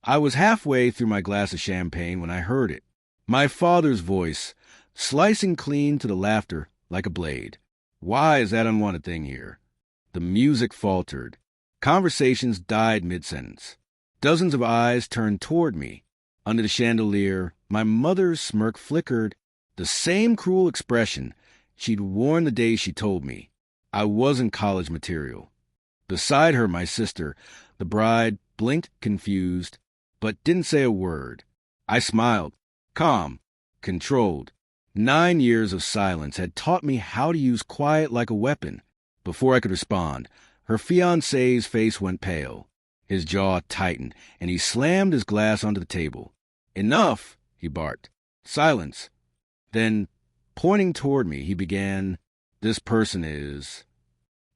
I was halfway through my glass of champagne when I heard it. My father's voice, slicing clean to the laughter like a blade. Why is that unwanted thing here? The music faltered. Conversations died mid-sentence. Dozens of eyes turned toward me. Under the chandelier, my mother's smirk flickered, the same cruel expression she'd worn the day she told me I wasn't college material. Beside her, my sister, the bride, blinked confused, but didn't say a word. I smiled, calm, controlled. 9 years of silence had taught me how to use quiet like a weapon. Before I could respond, her fiancé's face went pale. His jaw tightened, and he slammed his glass onto the table. "Enough!" he barked. "Silence." Then, pointing toward me, he began, "This person is—"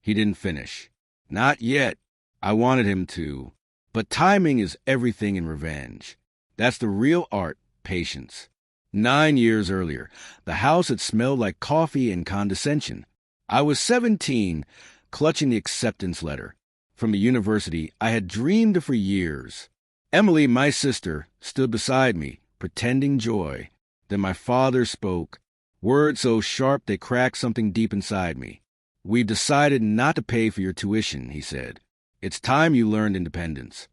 He didn't finish. Not yet. I wanted him to. But timing is everything in revenge. That's the real art, patience. 9 years earlier, the house had smelled like coffee and condescension. I was 17, clutching the acceptance letter from the university I had dreamed of for years. Emily, my sister, stood beside me, pretending joy. Then my father spoke, words so sharp they cracked something deep inside me. "We've decided not to pay for your tuition," he said. "It's time you learned independence."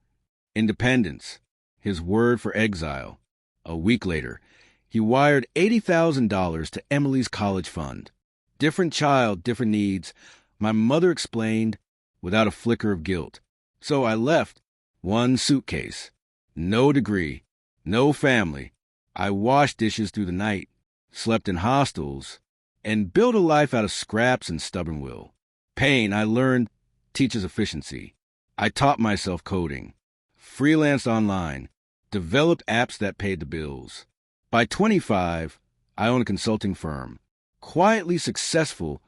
Independence, his word for exile. A week later, he wired $80,000 to Emily's college fund. Different child, different needs, my mother explained without a flicker of guilt. So I left. One suitcase. No degree. No family. I washed dishes through the night, slept in hostels, and built a life out of scraps and stubborn will. Pain, I learned, teaches efficiency. I taught myself coding, freelanced online, developed apps that paid the bills. By 25, I owned a consulting firm, quietly successful,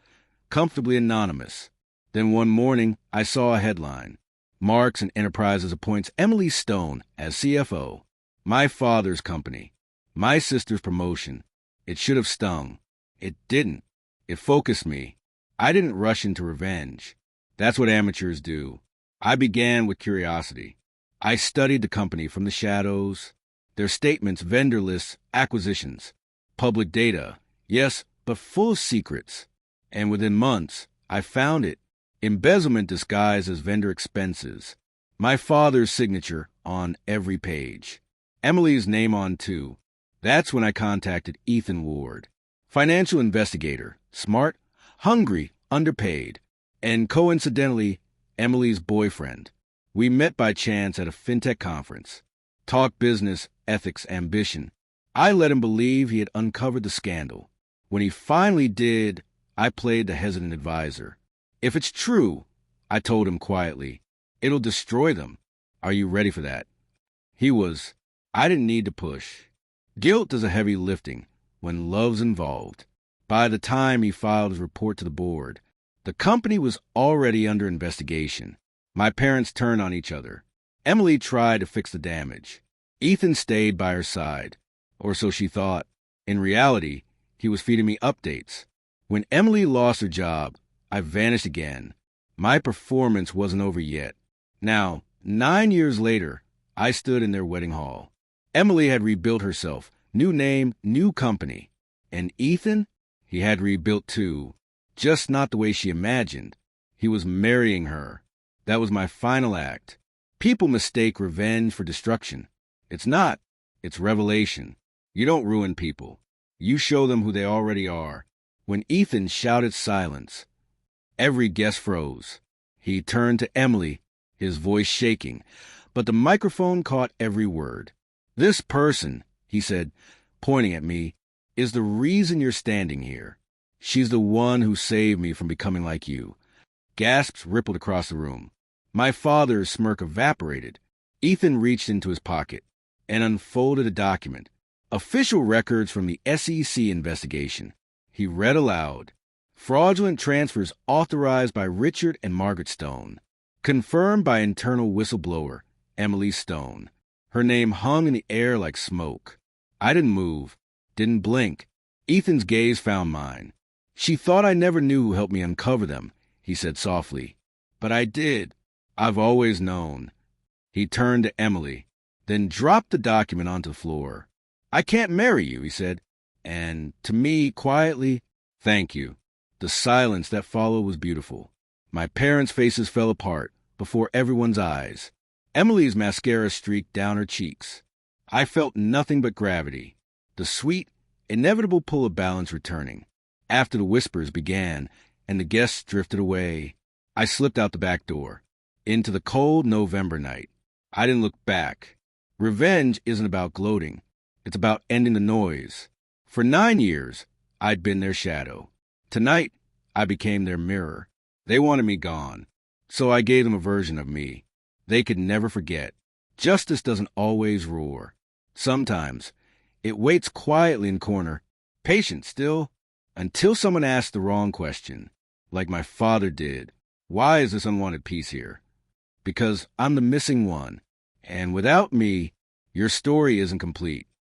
comfortably anonymous. Then one morning, I saw a headline. Marks and Enterprises appoints Emily Stone as CFO. My father's company. My sister's promotion. It should have stung. It didn't. It focused me. I didn't rush into revenge. That's what amateurs do. I began with curiosity. I studied the company from the shadows, their statements, vendor lists, acquisitions, public data. Yes, but full of secrets. And within months, I found it. Embezzlement disguised as vendor expenses. My father's signature on every page. Emily's name on two. That's when I contacted Ethan Ward. Financial investigator, smart, hungry, underpaid, and coincidentally, Emily's boyfriend. We met by chance at a fintech conference. Talked business, ethics, ambition. I let him believe he had uncovered the scandal. When he finally did, I played the hesitant advisor. "If it's true," I told him quietly, "it'll destroy them. Are you ready for that?" He was. I didn't need to push. Guilt does a heavy lifting when love's involved. By the time he filed his report to the board, the company was already under investigation. My parents turned on each other. Emily tried to fix the damage. Ethan stayed by her side, or so she thought. In reality, he was feeding me updates. When Emily lost her job, I vanished again. My performance wasn't over yet. Now, 9 years later, I stood in their wedding hall. Emily had rebuilt herself. New name, new company. And Ethan? He had rebuilt too. Just not the way she imagined. He was marrying her. That was my final act. People mistake revenge for destruction. It's not. It's revelation. You don't ruin people. You show them who they already are. When Ethan shouted silence, every guest froze. He turned to Emily, his voice shaking, but the microphone caught every word. "This person," he said, pointing at me, "is the reason you're standing here. She's the one who saved me from becoming like you." Gasps rippled across the room. My father's smirk evaporated. Ethan reached into his pocket and unfolded a document. Official records from the SEC investigation. He read aloud. "Fraudulent transfers authorized by Richard and Margaret Stone. Confirmed by internal whistleblower, Emily Stone." Her name hung in the air like smoke. I didn't move, didn't blink. Ethan's gaze found mine. "She thought I never knew who helped me uncover them," he said softly. "But I did. I've always known." He turned to Emily. then dropped the document onto the floor. "I can't marry you," he said. And to me, quietly, "Thank you." The silence that followed was beautiful. My parents' faces fell apart before everyone's eyes. Emily's mascara streaked down her cheeks. I felt nothing but gravity, the sweet, inevitable pull of balance returning. After the whispers began and the guests drifted away, I slipped out the back door, into the cold November night. I didn't look back. Revenge isn't about gloating. It's about ending the noise. For 9 years, I'd been their shadow. Tonight, I became their mirror. They wanted me gone, so I gave them a version of me they could never forget. Justice doesn't always roar. Sometimes, it waits quietly in the corner, patient still, until someone asks the wrong question, like my father did. Why is this unwanted piece here? Because I'm the missing one, and without me, your story isn't complete.